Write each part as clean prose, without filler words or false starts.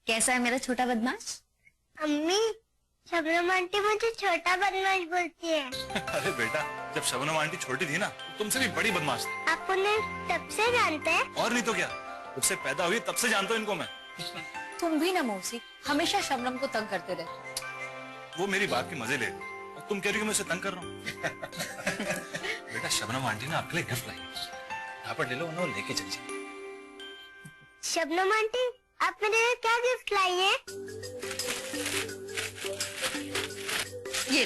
कैसा है मेरा छोटा बदमाश? अम्मी, शबनम आंटी मुझे छोटा बदमाश बोलती है। अरे बेटा, जब शबनम आंटी छोटी थी ना, तुमसे भी बड़ी बदमाश थी। आप उन्हें तब से जानते हैं? और नहीं तो क्या, जब से पैदा हुई तब से जानता हूँ इनको मैं। तुम भी ना मौसी, हमेशा शबनम को तंग करते रहते। वो मेरी बात के मजे ले रही है और तुम कह रही हो मैं उसे तंग कर रहा हूँ। बेटा, शबनम आंटी ने आपके लिए गिफ्ट लाई, यहाँ पर ले लो, उन्हें लेके चल जाए। शबनम आंटी, आप मेरे लिए क्या गिफ्ट लाई हैं? ये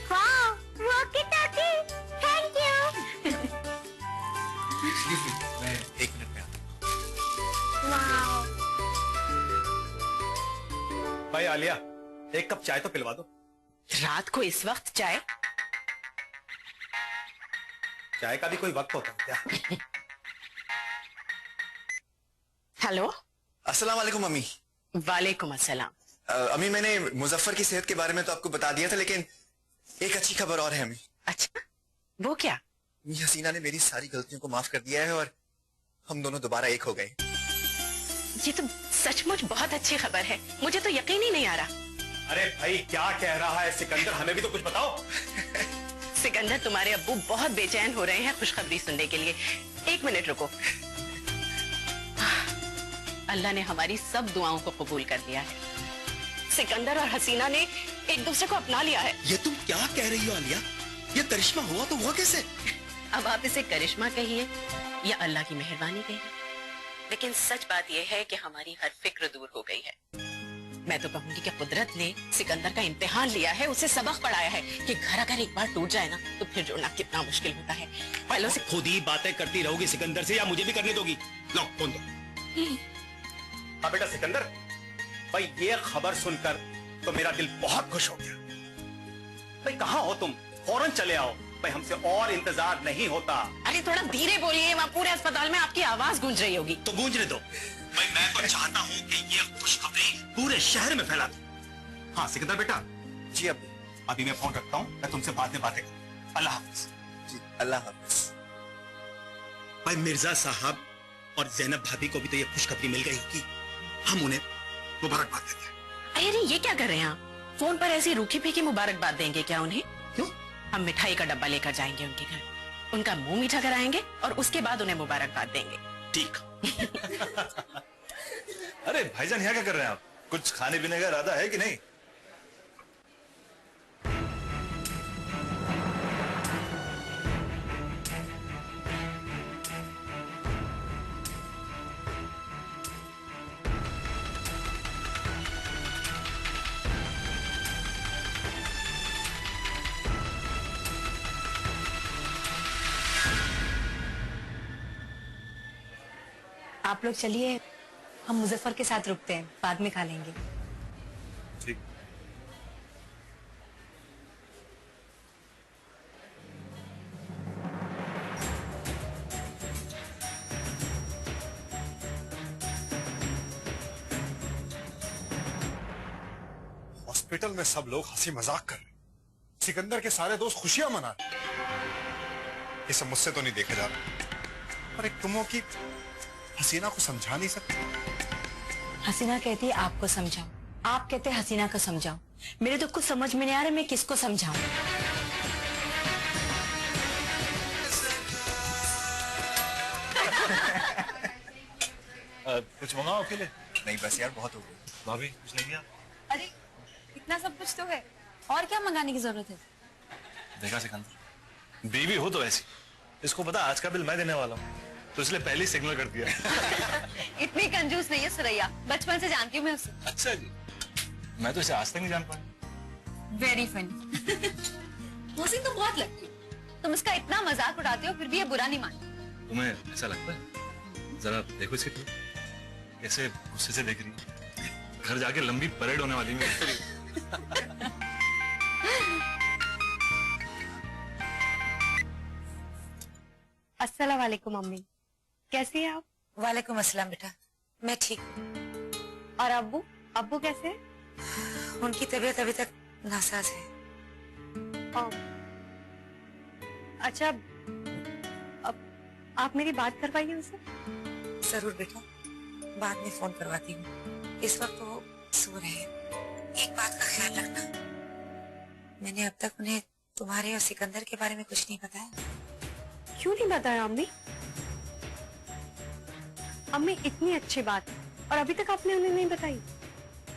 वाह, वॉकी-टॉकी, थैंक यू। मैं 1 मिनट में आता हूँ। वाह। भाई आलिया, 1 कप चाय तो पिलवा दो। रात को इस वक्त चाय? चाय का भी कोई वक्त होता है क्या? हेलो। अस्सलाम वालेकुम अम्मी। वालेकुम अस्सलाम। अम्मी, मैंने मुजफ्फर की सेहत के बारे में तो आपको बता दिया था, लेकिन एक अच्छी खबर और है अम्मी। अच्छा, वो क्या? हसीना ने मेरी सारी गलतियों को माफ कर दिया है और हम दोनों दोबारा एक हो गए। ये तो सचमुच बहुत अच्छी खबर है, मुझे तो यकीन ही नहीं आ रहा। अरे भाई, क्या कह रहा है सिकंदर, हमें भी तो कुछ बताओ। सिकंदर, तुम्हारे अब्बू बहुत बेचैन हो रहे हैं खुशखबरी सुनने के लिए। 1 मिनट रुको। अल्लाह ने हमारी सब दुआओं को कबूल कर लिया है। सिकंदर और हसीना ने एक दूसरे को अपना लिया है। ये तुम क्या कह रही हो आलिया? ये करिश्मा हुआ तो हुआ कैसे? अब आप इसे करिश्मा कहिए या अल्लाह की मेहरबानी कहिए, लेकिन सच बात यह है कि हमारी हर फिक्र दूर हो गई है। मैं तो कहूंगी कि कुदरत ने सिकंदर का इम्तिहान लिया है, उसे सबक पढ़ाया है कि घर अगर एक बार टूट जाए ना तो फिर जोड़ना कितना मुश्किल होता है। पहले से खुद ही बातें करती रहोगी सिकंदर से या मुझे भी करने दोगी? लो फोन दो। हाँ बेटा सिकंदर, भाई ये खबर सुनकर तो मेरा दिल बहुत खुश हो गया। भाई कहाँ हो तुम? फौरन चले आओ भाई, हमसे और इंतजार नहीं होता। अरे थोड़ा धीरे बोलिए, वहाँ पूरे अस्पताल में आपकी आवाज गूंज रही होगी। तो गूंजने दो भाई, मैं तो चाहता हूँ कि ये खुशखबरी पूरे शहर में फैला दो। हाँ सिकंदर बेटा। जी अभी मैं फोन रखता हूँ, मैं तुमसे बाद में बातें करूँ। अल्लाह हाफिज। जी, अल्लाह हाफिज। भाई मिर्जा साहब और जैनब भाभी को भी तो ये खुशखबरी मिल गई होगी, हम उन्हें मुबारकबाद देंगे। अरे ये क्या कर रहे हैं आप? फोन पर ऐसी रूखी फीकी मुबारकबाद देंगे क्या उन्हें? क्यों? हम मिठाई का डब्बा लेकर जाएंगे उनके घर, उनका मुंह मीठा कराएंगे और उसके बाद उन्हें मुबारकबाद देंगे। ठीक। अरे भाईजान, यहाँ क्या कर रहे हैं आप? कुछ खाने पीने का इरादा है कि नहीं? आप लोग चलिए, हम मुजफ्फर के साथ रुकते हैं, बाद में खा लेंगे। ठीक। हॉस्पिटल में सब लोग हंसी मजाक कर रहे, सिकंदर के सारे दोस्त खुशियां मना रहे। ये सब मुझसे तो नहीं देखा जा रहा, पर एक तुम हो कि हसीना को समझा नहीं सकते। हसीना कहती है आपको समझाओ, आप कहते हैं हसीना को समझाओ। मेरे तो कुछ समझ में नहीं आ रहा, मैं किसको समझाऊं? कुछ मंगाओ अकेले? नहीं बस यार, बहुत हो गई। भाभी कुछ नहीं किया? अरे इतना सब कुछ तो है, और क्या मंगाने की जरूरत है? देखा सिकंदर, बीवी हो तो ऐसी, इसको पता आज का बिल मैं देने वाला हूँ, तो इसलिए पहले ही सिग्नल कर दिया। इतनी कंजूस नहीं है सुरैया, बचपन से जानती हूँ मैं उसे। अच्छा जी, मैं तो इसे आज तक नहीं जान पाया। Very funny. मोहसिन तुम बहुत लगती हो, तुम इसका इतना मजाक उड़ाते हो फिर भी ये बुरा नहीं मानती। तुम्हें ऐसा लगता है? जरा देखो इसकी तरफ, कैसे गुस्से से देख रही है। घर जाके लंबी परेड होने वाली है। अस्सलाम वालेकुम मम्मी, कैसी हैं आप? वालेकुम अस्सलाम बेटा, मैं ठीक। और अब्बू अब्बू कैसे हैं? उनकी तबीयत अभी तक नासाज है। अच्छा, अब आप मेरी बात करवाइए उनसे। जरूर बेटा, बाद में फोन करवाती हूँ। इस वक्त वो सो रहे हैं। एक बात का ख्याल रखना, मैंने अब तक उन्हें तुम्हारे और सिकंदर के बारे में कुछ नहीं बताया। क्यों नहीं बताया अम्मी? अम्मी इतनी अच्छी बात है और अभी तक आपने उन्हें नहीं बताई।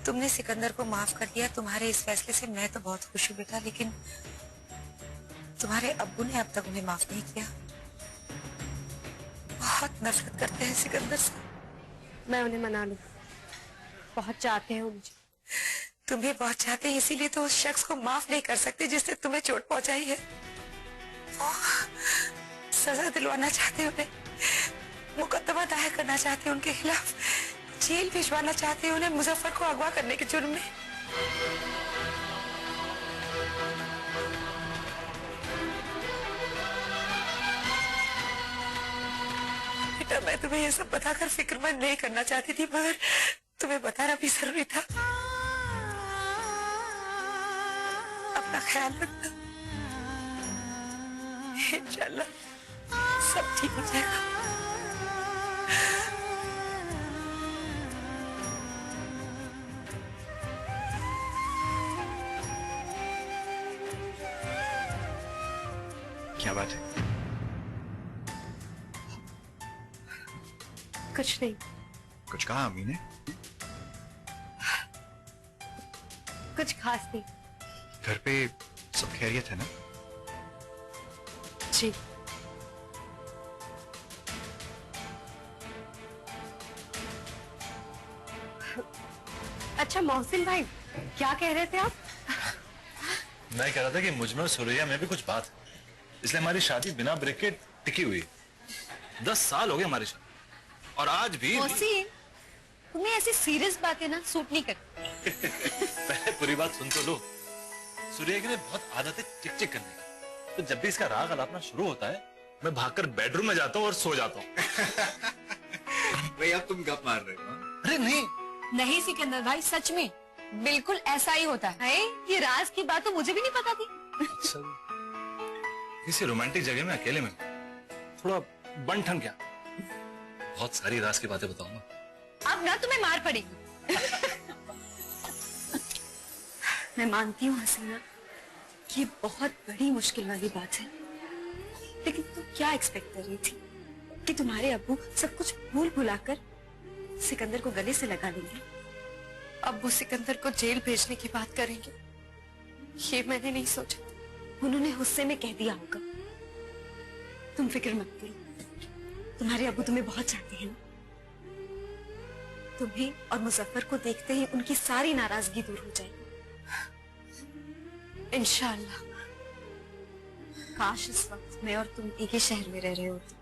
तुमने सिकंदर को माफ कर दिया, तुम्हारे इस फैसले से मैं तो बहुत खुश हूँ बेटा, लेकिन तुम्हारे अब्बू ने अब तक उन्हें माफ नहीं किया। बहुत नफरत करते हैं सिकंदर से। मैं उन्हें मना लूं, बहुत चाहते हैं वो मुझे। तुम भी बहुत चाहते हैं, इसीलिए तो उस शख्स को माफ नहीं कर सकते जिसने तुम्हें चोट पहुंचाई है। सजा दिलवाना चाहते हैं उन्हें, मुकदमा दायर करना चाहते हैं उनके खिलाफ, जेल भिजवाना चाहते हैं उन्हें मुजफ्फर को अगवा करने के जुर्म में। बेटा, मैं तुम्हें ये सब बताकर फिक्रमंद नहीं करना चाहती थी, मगर तुम्हें बताना भी जरूरी था। अपना ख्याल रखना, इंशाल्लाह सब ठीक हो जाएगा। क्या बात है? कुछ नहीं। कुछ कहा अम्मी ने? कुछ खास नहीं। घर पे सब खैरियत है ना? जी। अच्छा मोहसिन भाई, क्या कह रहे थे आप? मैं कह रहा था कि मुझ में और सुरैया में भी कुछ बात है, इसलिए हमारी शादी बिना ब्रेक के टिकी हुई है। 10 साल हो गए हमारी शादी और आज भी मोहसिन, तुम्हें ऐसी सीरियस बातें ना सूट नहीं करती। पहले पूरी बात सुन तो लो। सुरैया की बहुत आदत है चिक चिक करने की, तो जब भी इसका राग अलापना शुरू होता है मैं भागकर बेडरूम में जाता हूँ और सो जाता हूँ। भाई अब तुम गप मार रहे हो? अरे नहीं नहीं सिकंदर भाई, सच में बिल्कुल ऐसा ही होता है। ये राज की बात तो मुझे भी नहीं पता थी। अच्छा, किसी रोमांटिक जगह में अकेले में थोड़ा बन ठन क्या, बहुत सारी राज की बातें बताऊंगा। अब ना तुम्हें मार पड़ेगी। मैं मानती हूँ हसीना, ये बहुत बड़ी मुश्किल वाली बात है, लेकिन तुम क्या एक्सपेक्ट कर रही थी कि तुम्हारे अब्बू सब कुछ भूल भुलाकर सिकंदर को गले से लगा लेंगे? अब्बू सिकंदर को जेल भेजने की बात करेंगे, ये मैंने नहीं सोचा। उन्होंने गुस्से में कह दिया होगा। तुम फिक्र मत करो, तुम्हारे अब्बू तुम्हें बहुत चाहते हैं। तुम्हें और मुजफ्फर को देखते ही उनकी सारी नाराजगी दूर हो जाएगी इंशाअल्लाह। काश इस वक्त मैं और तुम एक ही शहर में रह रहे होते।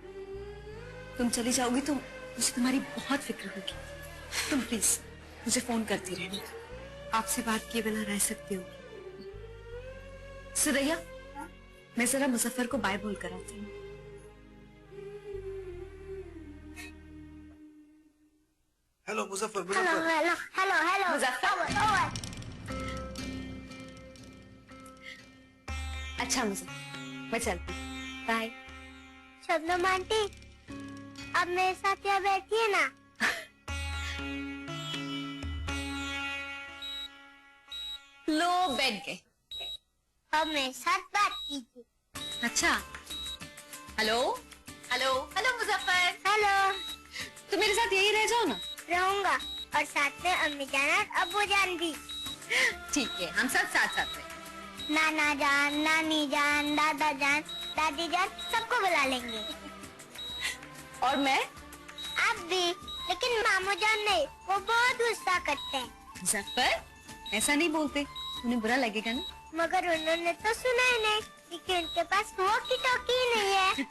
तुम चली जाओगी तो मुझे तुम्हारी बहुत फिक्र होगी। तुम प्लीज मुझे फोन करती रहना, आपसे बात किए बिना रह सकती होगी। सुरैया, मैं जरा मुजफ्फर को बाय बोल कर आती हूँ। Hello Muzaffar, hello hello hello hello Muzaffar. Over. अच्छा मुजफ्फर, मैं चलती हूँ, बाय। शबनम आंटी, अब मेरे साथ यहाँ बैठिए ना। लो बैठ गए। अब मेरे साथ बात कीजिए। अच्छा, hello hello hello Muzaffar, hello. तुम मेरे साथ यही रह जाओ ना। रहूंगा, और साथ में अम्मी जान और अब्बू जान भी। ठीक है, हम सब साथ साथ रहे। नाना जान, नानी जान, दादा जान, दादी जान, सबको बुला लेंगे। और मैं? आप भी, लेकिन मामू जान नहीं, वो बहुत गुस्सा करते हैं। मुजफ्फर, ऐसा नहीं बोलते, उन्हें बुरा लगेगा ना। मगर उन्होंने तो सुना ही नहीं, क्योंकि उनके पास वॉकी टॉकी ही नहीं है।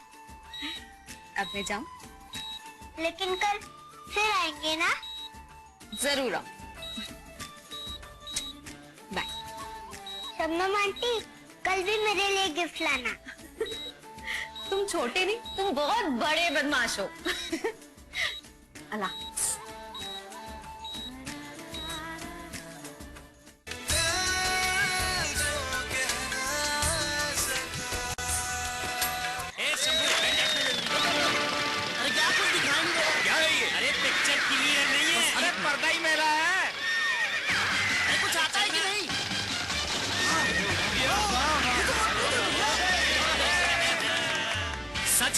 अब मैं जाऊं? लेकिन कल फिर आएंगे ना? जरूर आओ। बाय। शबनम आंटी, कल भी मेरे लिए गिफ्ट लाना। तुम छोटे नहीं, तुम बहुत बड़े बदमाश हो। अल्लाह हाफ़िज़।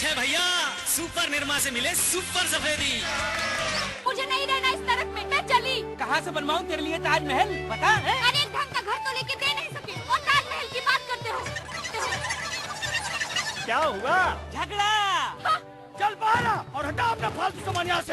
है भैया, सुपर निर्मा से मिले सुपर सफेदी। मुझे नहीं रहना इस नरक में, मैं चली। कहाँ से बनवाऊँ तेरे लिए ताजमहल, पता है? अरे एक ढंग का घर तो लेके दे नहीं सके और ताजमहल की बात करते हो। क्या हुआ? झगड़ा। चल बाहर आ और हटा अपना फालतू सामान यहाँ से।